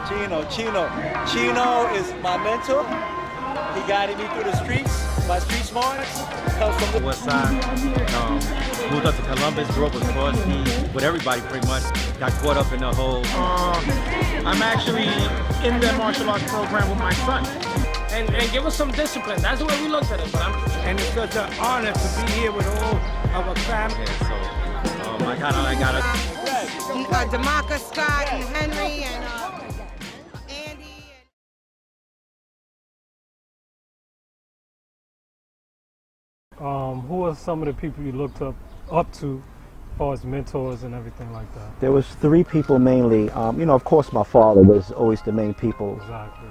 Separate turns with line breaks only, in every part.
Chino is my mentor. He guided me through the streets. My street smarts comes from the
West Side. Moved up to Columbus, grew up with Frosty, with everybody pretty much. Got caught up in the whole.
I'm actually in the martial arts program with my son.
And give us some discipline. That's the way we looked at it. But
and it's such an honor to be here with all our family.
Yeah, so I got a.
Demaka, Scott, and Henry, and Andy.
Who are some of the people you looked up to as far as mentors and everything like that?
There was three people mainly. You know, of course, my father was always the main people.
Exactly.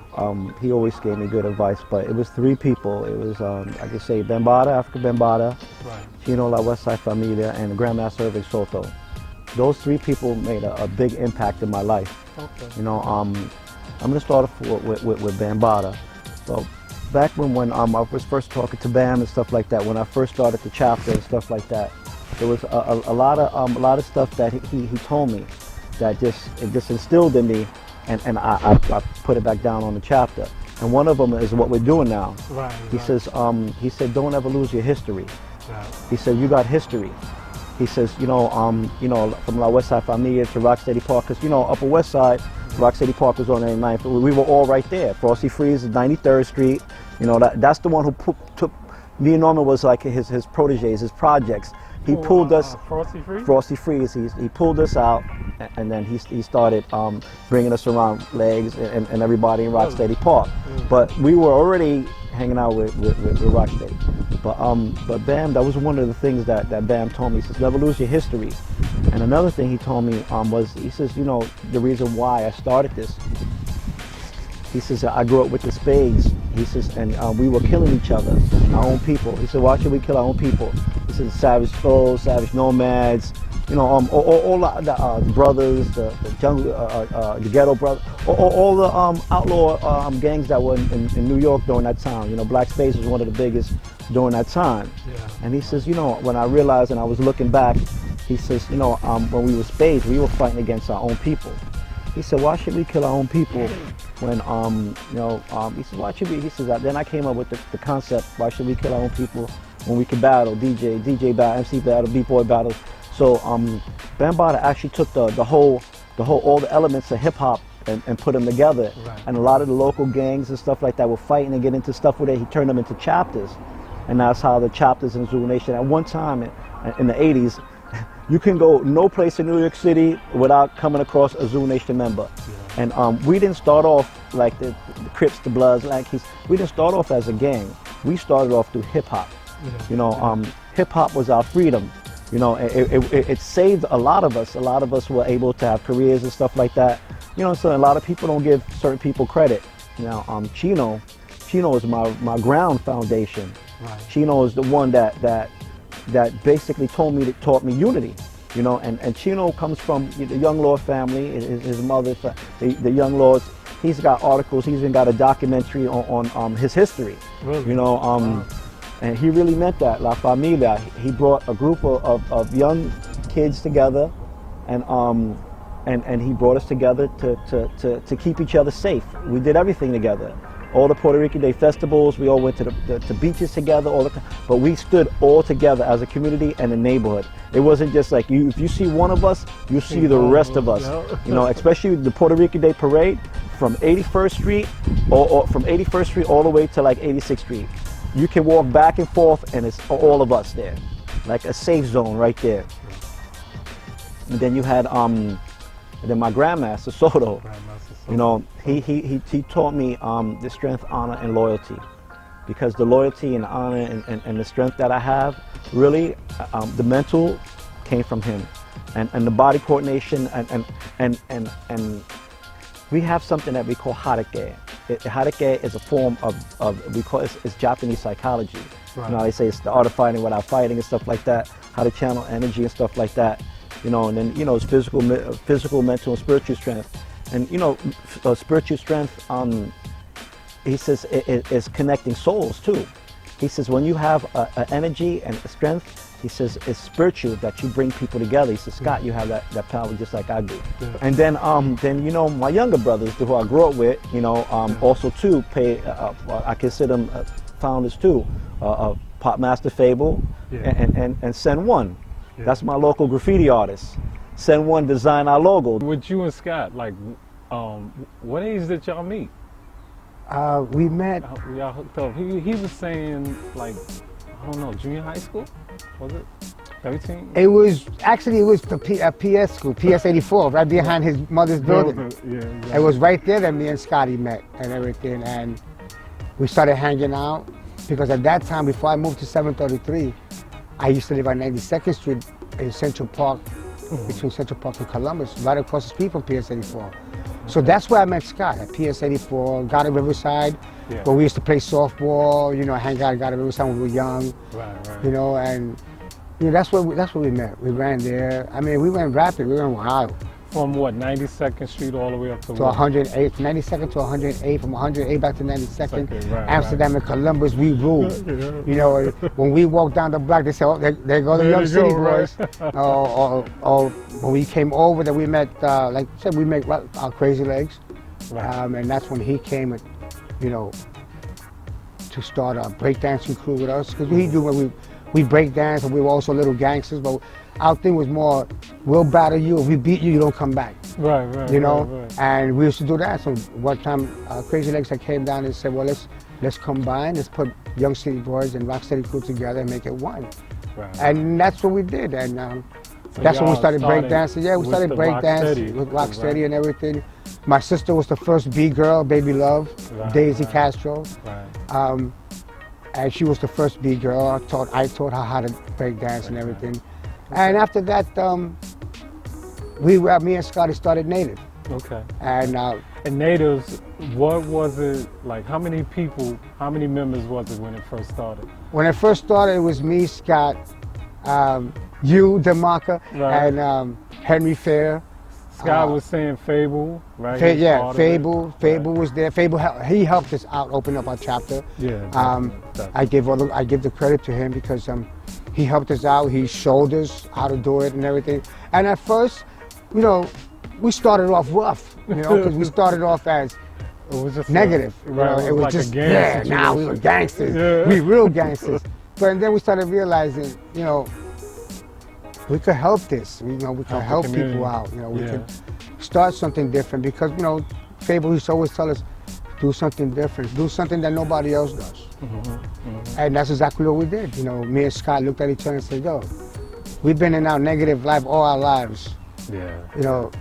He always gave me good advice, but it was three people. It was, I could say, Bambada, Africa Bambada,
Right.
Chino La Westside Familia, and Grandmaster Irving Soto. Those three people made a big impact in my life.
Okay.
You know, I'm going to start off with Bambada. So back when I was first talking to Bam and stuff like that, when I first started the chapter and stuff like that, there was a lot of stuff that he told me that just instilled in me, and I put it back down on the chapter. And one of them is what we're doing now.
Right.
He said, don't ever lose your history.
Yeah.
He said, you got history. He says, from La West Side Familia to Rocksteady Park, because, Upper West Side, Rocksteady Park was on 89th. We were all right there. Frosty Freeze is 93rd Street. That's the one who took, me and Norman was like his proteges, his projects. He pulled us,
Frosty Freeze?
Frosty Freeze, he pulled us out, and then he started bringing us around Legs and everybody in Rocksteady Park. But we were already hanging out with Rocksteady. But Bam, that was one of the things that Bam told me. He says, never lose your history. And another thing he told me was, he says, the reason why I started this, he says, I grew up with the Spades. He says, and we were killing each other, our own people. He said, why should we kill our own people? He says, Savage Souls, Savage Nomads, all the brothers, the jungle, the ghetto brothers, all the outlaw gangs that were in New York during that time. Black Spades was one of the biggest during that time.
Yeah.
And he says, when I realized and I was looking back, he says, when we were Spades, we were fighting against our own people. He said, why should we kill our own people when, he said, why should we, he says, then I came up with the concept, why should we kill our own people when we can battle, DJ battle, MC battle, B-boy battle. So Bambada actually took all the elements of hip hop and put them together.
Right.
And a lot of the local gangs and stuff like that were fighting and get into stuff with it. He turned them into chapters. And that's how the chapters in Zulu Nation, at one time in the 80s, you can go no place in New York City without coming across a Zulu Nation member. Yeah. And we didn't start off like the Crips, the Bloods, we didn't start off as a gang. We started off through hip hop. Yeah. Hip hop was our freedom. It saved a lot of us. A lot of us were able to have careers and stuff like that. So a lot of people don't give certain people credit. Chino is my ground foundation.
Right.
Chino is the one that basically taught me unity. And Chino comes from the Young Lord family. His mother, the Young Lords. He's got articles. He's even got a documentary on his history.
Really?
Wow. And he really meant that, La Familia. He brought a group of young kids together, and he brought us together to keep each other safe. We did everything together. All the Puerto Rican Day festivals, we all went to the beaches together, but we stood all together as a community and a neighborhood. It wasn't just like, if you see one of us, you see the rest of us. Especially the Puerto Rican Day parade from 81st Street, or from 81st Street all the way to like 86th Street. You can walk back and forth, and it's all of us there, like a safe zone right there. And then you had then my Grandmaster Soto. He taught me the strength, honor, and loyalty, because the loyalty and honor and the strength that I have, really, the mental came from him, and the body coordination and we have something that we call harike. Harike is a form of we call it's Japanese psychology.
Right.
They say it's the art of fighting without fighting and stuff like that. How to channel energy and stuff like that. And then it's physical, mental, and spiritual strength. And spiritual strength. He says it's connecting souls too. He says when you have energy and strength, He says, it's spiritual that you bring people together. He says, Scott, you have that power just like I do. And then you know, my younger brothers, who I grew up with, you know, also too I consider them founders too. Pop Master Fable and Send One. That's my local graffiti artist. Send One designed our logo.
With you and Scott, like, what age did y'all meet?
We met.
Y'all hooked up. He was saying, like, I don't know, junior high school? Was it? 13?
It was the PS school, PS 84, right behind his mother's building.
Yeah.
It was right there that me and Scotty met and everything, and we started hanging out because at that time, before I moved to 733, I used to live on 92nd Street in Central Park, between Central Park and Columbus, right across the street from PS 84. So that's where I met Scott, at PS 84, Garden Riverside, where we used to play softball, you know, hang out at Garden Riverside when we were young.
Right.
You know, and you know, that's where we met. We ran there. I mean, we went rapid, we went wild.
From what, 92nd Street all the way up to
108, 92nd to 108, from 108 back to 92nd.
Right,
Amsterdam and Columbus, we ruled. You know, when we walked down the block, they said, oh, there go the young city boys. Or when we came over, then we met, like I said, we met our Crazy Legs. And that's when he came, and, you know, to start a breakdancing crew with us. Because we do when we break dance, and we were also little gangsters, but our thing was more, we'll battle you, if we beat you, you don't come back.
Right.
You know, and we used to do that. So one time, Crazy Legs came down and said, well, let's combine, let's put Young City Boys and Rock Steady Crew together and make it one.
Right.
And that's what we did. And
so
that's when we started breakdancing. Yeah, we started breakdancing with Rock
Right.
Steady and everything. My sister was the first B-girl, Baby Love, Daisy Castro.
Right.
And she was the first B-girl. I taught her how to break dance and everything. And after that, me and Scotty started Native.
Okay.
And
Natives, what was it, like, how many members was it when it first started?
When it first started, it was me, Scott, you, Demaka, and Henry Fair.
Scott was saying Fable, right?
Fable was there. Fable, he helped us out, open up our chapter.
Yeah.
I give the credit to him because he helped us out. He showed us how to do it and everything. And at first, you know, we started off rough, you know, because we started off as
it was just
negative.
Right,
it was
like
just,
a gang
we were gangsters. We real gangsters. But then we started realizing, you know, we could help this. You know, we could help people out. You know, we could start something different because, you know, Fable used to always tell us, do something different, do something that nobody else does. And that's exactly what we did. You know, me and Scott looked at each other and said, yo, we've been in our negative life all our lives.
Yeah.
You know,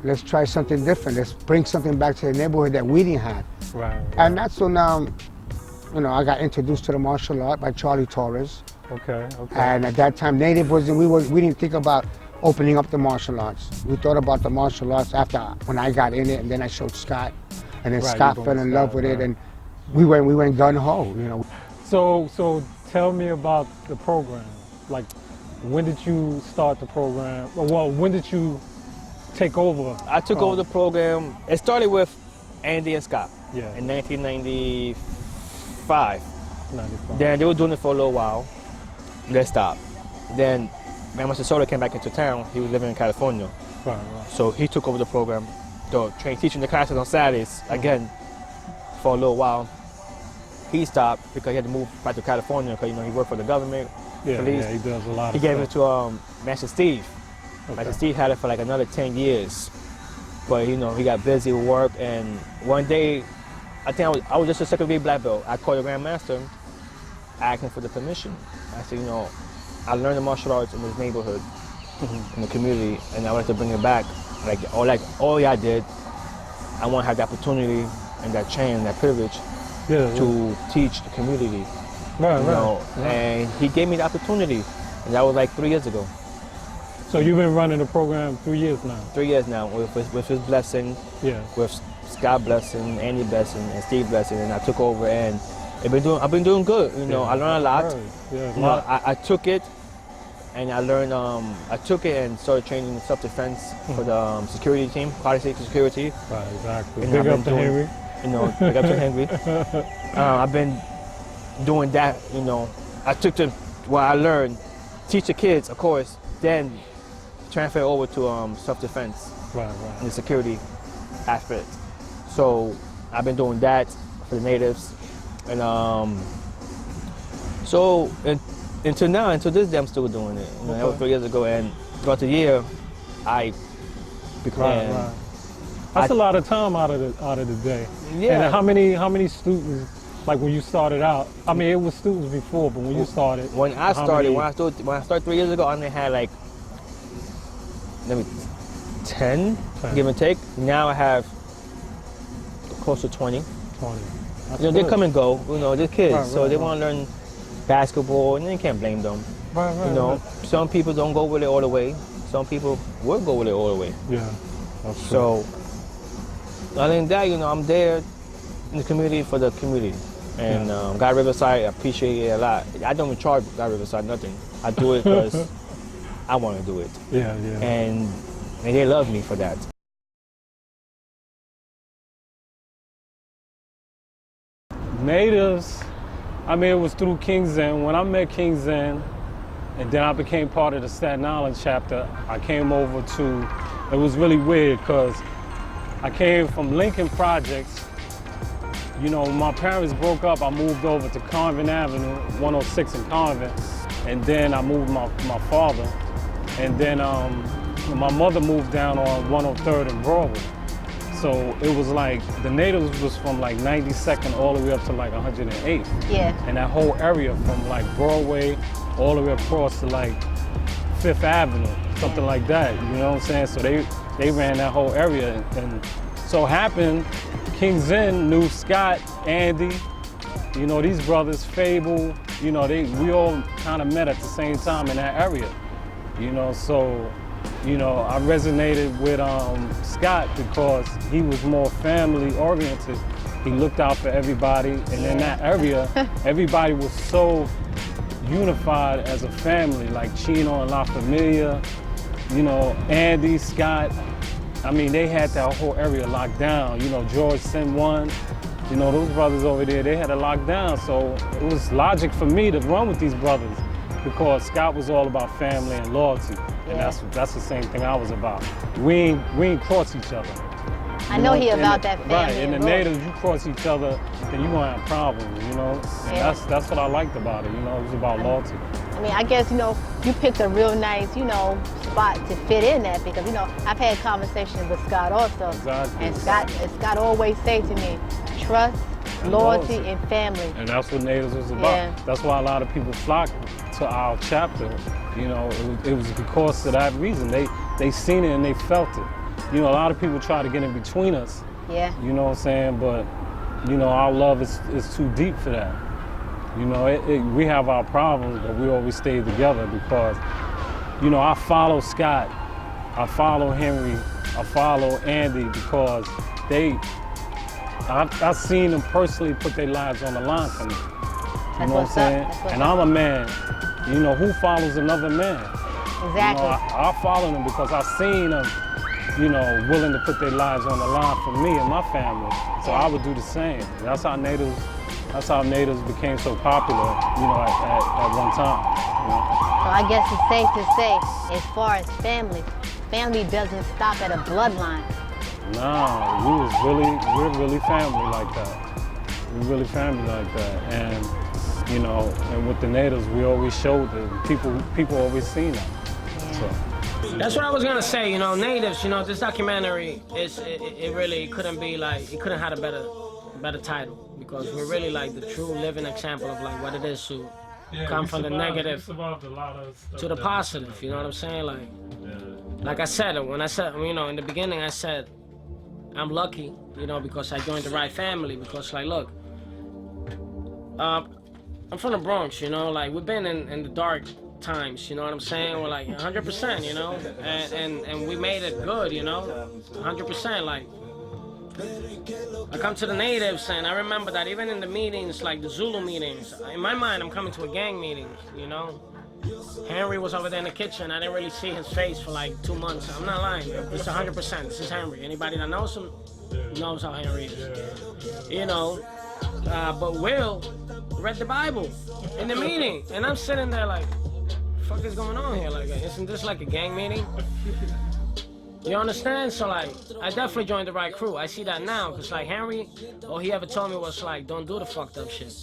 let's try something different. Let's bring something back to the neighborhood that we didn't have.
Right.
And that's when, you know, I got introduced to the martial art by Charlie Torres.
Okay.
And at that time, Native wasn't, we didn't think about opening up the martial arts. We thought about the martial arts after, when I got in it, and then I showed Scott. And then Scott fell in love with it, and we went gun-ho, you know.
So tell me about the program. Like, when did you start the program? Well, when did you take over?
I took over the program. It started with Andy and Scott in 1995.
95.
Then they were doing it for a little while. They stopped. Then Mr. Soda came back into town. He was living in California.
Right.
So he took over the program, teaching the classes on Saturdays again for a little while. He stopped because he had to move back to California because, you know, he worked for the government. Police.
Yeah, he does a lot
He
of
gave
stuff.
it to Master Steve. Master Steve had it for like another 10 years. But, you know, he got busy with work, and one day, I think I was just a second grade black belt. I called the Grandmaster asking for the permission. I said, you know, I learned the martial arts in this neighborhood, in the community, and I wanted to bring it back. All y'all did, I want to have the opportunity and that chance, that privilege to teach the community. And he gave me the opportunity, and that was like 3 years ago.
So you've been running the program 3 years now?
3 years now, with his blessing, with Scott blessing, Andy blessing, and Steve blessing, and I took over, and I've been doing good. You know, I learned a lot. You know, I took it, and I learned. I took it and started training self-defense for the security team, quality security.
Right, exactly.
And
Big up to Henry.
You know, big up to Henry. I've been doing that. You know, I took what I learned teach the kids, of course, then transfer over to self-defense
Right.
and the security aspect. So I've been doing that for the natives, and until now, until this day, I'm still doing it. You know, that was 3 years ago, and throughout the year, I became.
Right. That's a lot of time out of the day.
Yeah.
And how many students, like when you started out? I mean, it was students before, but when you started.
When I started 3 years ago, I only had like maybe 10, give and take. Now I have close to 20.
20.
You know, they come and go. You know, they're kids, so they
right.
want to learn basketball, and you can't blame them.
Right.
You know, some people don't go with it all the way. Some people will go with it all the way.
Yeah. That's
So, other than that, you know, I'm there in the community for the community. And God Riverside, I appreciate it a lot. I don't even charge God Riverside nothing. I do it because I want to do it.
Yeah.
And they love me for that.
Natives, I mean, it was through King's End. When I met King's End, and then I became part of the Staten Island chapter, I came over to, it was really weird because I came from Lincoln Projects. You know, when my parents broke up, I moved over to Convent Avenue, 106 in Convent, and then I moved my father. And then my mother moved down on 103rd and Broadway. So it was like, the natives was from like 92nd all the way up to like 108th.
Yeah.
And that whole area from like Broadway all the way across to like 5th Avenue, something like that, you know what I'm saying? So they ran that whole area. And so happened, King's End knew Scott, Andy, you know, these brothers, Fable, you know, we all kind of met at the same time in that area, you know, so, you know, I resonated with Scott because he was more family oriented. He looked out for everybody, and in that area, everybody was so unified as a family, like Chino and La Familia, you know, Andy, Scott. I mean, they had that whole area locked down. You know, George Sim one, you know, those brothers over there, they had it locked down. So it was logic for me to run with these brothers because Scott was all about family and loyalty. And that's the same thing I was about. We ain't cross each other.
I know he about that family.
Right, and the natives, you cross each other, then you're gonna have problems, you know? And that's what I liked about it, you know, it was about loyalty.
I mean, I guess, you know, you picked a real nice, you know, spot to fit in at because, you know, I've had conversations with Scott also.
Exactly.
And Scott always say to me, trust, loyalty, and family.
And that's what natives was about.
Yeah.
That's why a lot of people flocked to our chapter. You know, it was because of that reason. They seen it and they felt it. You know, a lot of people try to get in between us.
Yeah.
You know what I'm saying? But, you know, our love is too deep for that. You know, we have our problems, but we always stay together because, you know, I follow Scott, I follow Henry, I follow Andy because I've seen them personally put their lives on the line for me. You know what I'm saying? And I'm a man. You know, who follows another man?
Exactly.
You know, I follow them because I've seen them, you know, willing to put their lives on the line for me and my family. So I would do the same. That's how natives became so popular, you know, at one time. You know?
So I guess it's safe to say, as far as family doesn't stop at a bloodline.
No, we're really family like that. We're really family like that. And, you know, and with the natives, we always showed that people always seen that. So.
That's what I was gonna say, you know, natives, you know, this documentary it really couldn't be like, it couldn't have a better title because we're really like the true living example of like what it is to come from the negative to the positive, you know what I'm saying? Like I said, when I said, you know, in the beginning I said, I'm lucky, you know, because I joined the right family because like, look, I'm from the Bronx, you know, like we've been in the dark times, you know what I'm saying? We're like 100%, you know, and we made it good, you know, 100%. Like, I come to the natives, and I remember that even in the meetings, like the Zulu meetings, in my mind, I'm coming to a gang meeting, you know. Henry was over there in the kitchen. I didn't really see his face for like 2 months. I'm not lying. It's 100%. This is Henry. Anybody that knows him knows how Henry is, you know. But Will read the Bible in the meeting, and I'm sitting there like, fuck is going on here? Like, isn't this like a gang meeting? You understand? So like, I definitely joined the right crew. I see that now, cause like Henry, all he ever told me was like, don't do the fucked up shit.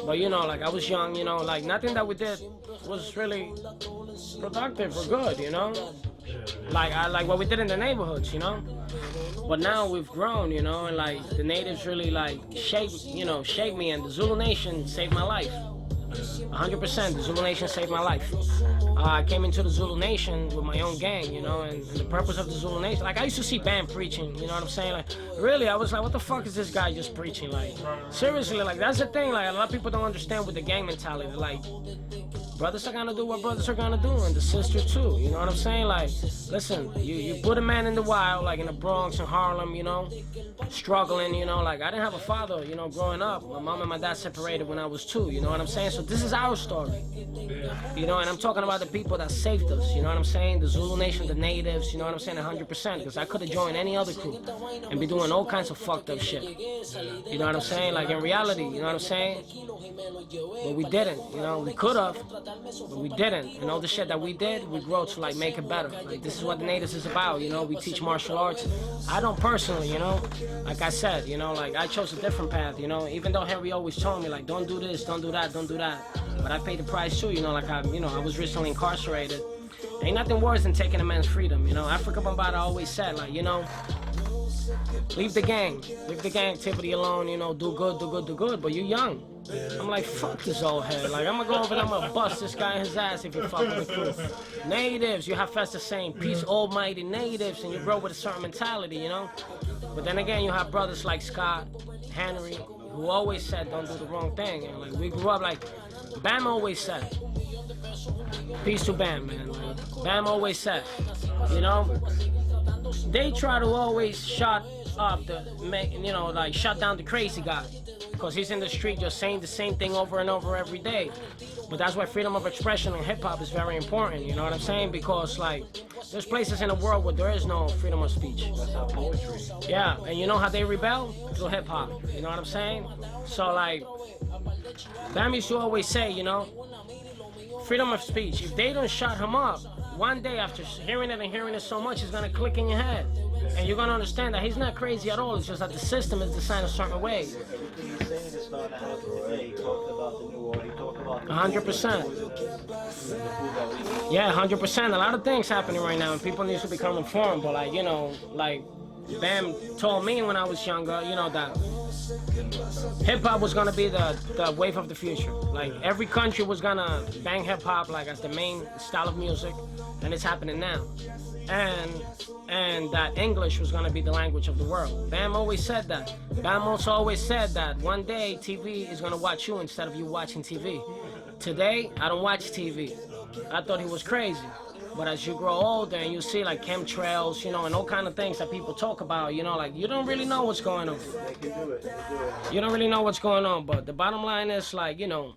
But you know, like I was young, you know, like nothing that we did was really productive or good, you know? Like I like what we did in the neighborhoods, you know? But now we've grown, you know, and like the natives really like shaped me, and the Zulu Nation saved my life. 100%, the Zulu Nation saved my life. I came into the Zulu Nation with my own gang, you know, and the purpose of the Zulu Nation, like I used to see Bam preaching, you know what I'm saying? Like, really, I was like, what the fuck is this guy just preaching? Like, seriously, like that's the thing, like a lot of people don't understand with the gang mentality, like, brothers are gonna do what brothers are gonna do, and the sister too, you know what I'm saying? Like, listen, you put a man in the wild, like in the Bronx and Harlem, you know, struggling, you know, like I didn't have a father, you know, growing up. My mom and my dad separated when I was 2, you know what I'm saying? So this is our story, you know, and I'm talking about the people that saved us, you know what I'm saying? The Zulu Nation, the natives, you know what I'm saying? 100%, because I could have joined any other crew and be doing all kinds of fucked up shit, you know what I'm saying? Like in reality, you know what I'm saying? But we didn't, you know, we could have, but we didn't. And all the shit that we did, we grow to like make it better. Like this is what the natives is about, you know, we teach martial arts. I don't personally, you know, like I said, you know, like I chose a different path, you know, even though Henry always told me like, don't do this, don't do that, don't do that. But I paid the price too, you know, like I was recently incarcerated. Ain't nothing worse than taking a man's freedom, you know. Africa Bambaataa always said, like, you know, leave the gang activity alone, you know, do good, but you young. I'm like, fuck this old head. Like, I'm gonna go over there, I'm gonna bust this guy in his ass if you fuck with the crew. Natives, you have Festa saying, peace, almighty natives, and you grow with a certain mentality, you know? But then again, you have brothers like Scott, Henry, who always said, don't do the wrong thing. And like, we grew up like, Bam always said, peace to Bam, man. Like, Bam always said, you know? They try to always shut up shut down the crazy guy, because he's in the street just saying the same thing over and over every day. But that's why freedom of expression in hip-hop is very important, you know what I'm saying? Because like, there's places in the world where there is no freedom of speech. That's how poetry. Yeah, and you know how they rebel? Through hip-hop, you know what I'm saying? So like, Bam used to always say, you know, freedom of speech, if they don't shut him up, one day after hearing it so much, it's gonna click in your head. And you're gonna understand that he's not crazy at all, it's just that the system is designed a certain way. 100%. Yeah, 100%. A lot of things happening right now, and people need to become informed. But like, you know, like Bam told me when I was younger, you know, that hip-hop was gonna be the wave of the future. Like every country was gonna bang hip-hop like as the main style of music, and it's happening now. And that English was gonna be the language of the world. Bam always said that. Bam also always said that one day TV is gonna watch you instead of you watching TV. Today, I don't watch TV. I thought he was crazy. But as you grow older and you see like chemtrails, you know, and all kind of things that people talk about, you know, like you don't really know what's going on. You don't really know what's going on, but the bottom line is like, you know,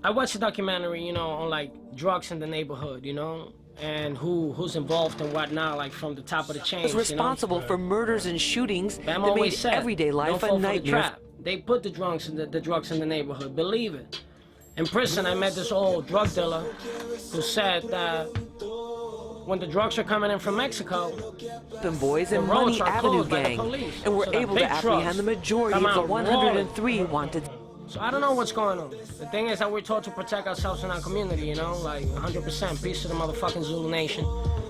I watched a documentary, you know, on like drugs in the neighborhood, you know, and who's involved and whatnot, like from the top of the chain.
Was responsible for murders and shootings that made everyday life a nightmare.
They put the drugs in the neighborhood, believe it. In prison, I met this old drug dealer who said that when the drugs are coming in from Mexico,
the Boys and Money Avenue gang, and were able to apprehend the majority of the 103 wanted.
So I don't know what's going on. The thing is that we're taught to protect ourselves in our community, you know, like 100%. Peace to the motherfucking Zulu Nation,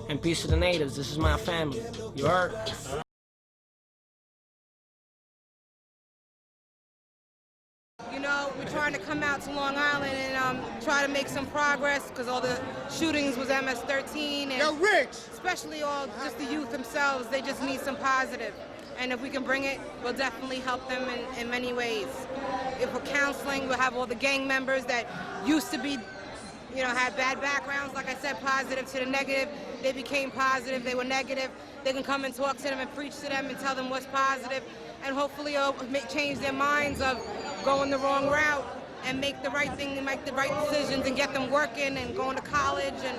and peace to the natives. This is my family. You heard?
You know, we're trying to come out to Long Island and try to make some progress, because all the shootings was MS-13, and especially all just the youth themselves, they just need some positive. And if we can bring it, we'll definitely help them in many ways. If we're counseling, we'll have all the gang members that used to be, you know, had bad backgrounds, like I said, positive to the negative. They became positive, they were negative. They can come and talk to them and preach to them and tell them what's positive, and hopefully it'll change their minds of going the wrong route and make the right thing and make the right decisions and get them working and going to college and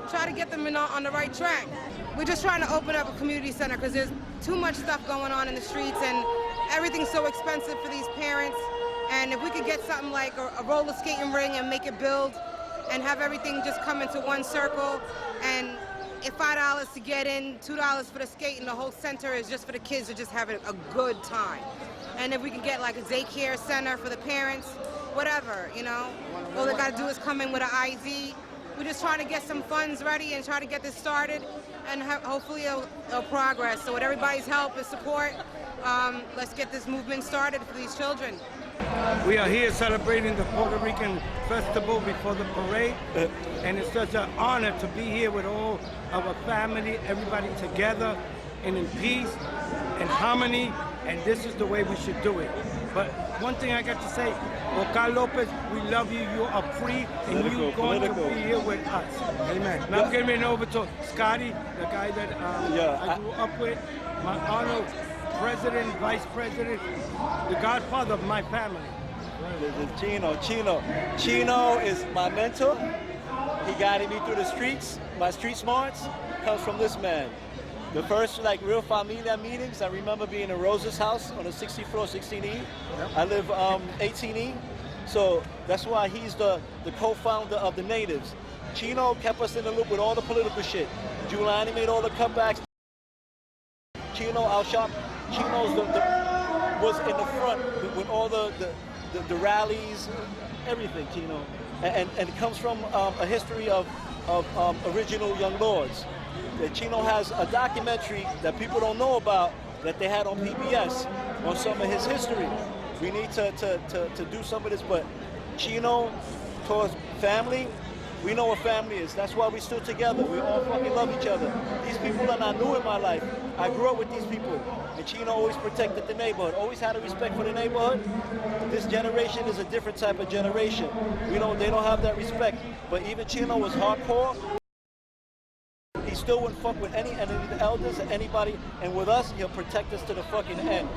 try to get them on the right track. We're just trying to open up a community center because there's too much stuff going on in the streets and everything's so expensive for these parents. And if we could get something like a roller skating ring and make it build and have everything just come into one circle. And if $5 to get in, $2 for the skate, and the whole center is just for the kids to just have a good time. And if we can get like a daycare center for the parents, whatever, you know. All they gotta do is come in with an ID. We're just trying to get some funds ready and try to get this started, and hopefully it'll progress. So with everybody's help and support, let's get this movement started for these children.
We are here celebrating the Puerto Rican festival before the parade, and it's such an honor to be here with all our family, everybody together and in peace and harmony, and this is the way we should do it. But one thing I got to say, Oscar Lopez, we love you, you are free, and you're going to be here with us. Amen. Now I'm giving it over to Scotty, the guy that I grew up with, my honor president, vice president, the godfather of my family.
Chino is my mentor. He guided me through the streets. My street smarts comes from this man. The first like real familia meetings, I remember being in Rosa's house on the 60th floor, 16E. I live 18E. So that's why he's the co-founder of the Natives. Chino kept us in the loop with all the political shit. Giuliani made all the cutbacks. Chino outshot. Chino's was in the front with all the rallies, everything, Chino. And it comes from a history of original Young Lords. Chino has a documentary that people don't know about that they had on PBS on some of his history. We need to do some of this, but Chino towards family, we know what family is. That's why we're still together. We all fucking love each other. These people are not new in my life. I grew up with these people. And Chino always protected the neighborhood, always had a respect for the neighborhood. This generation is a different type of generation. They don't have that respect. But even Chino was hardcore. He still wouldn't fuck with any of the elders or anybody. And with us, he'll protect us to the fucking end.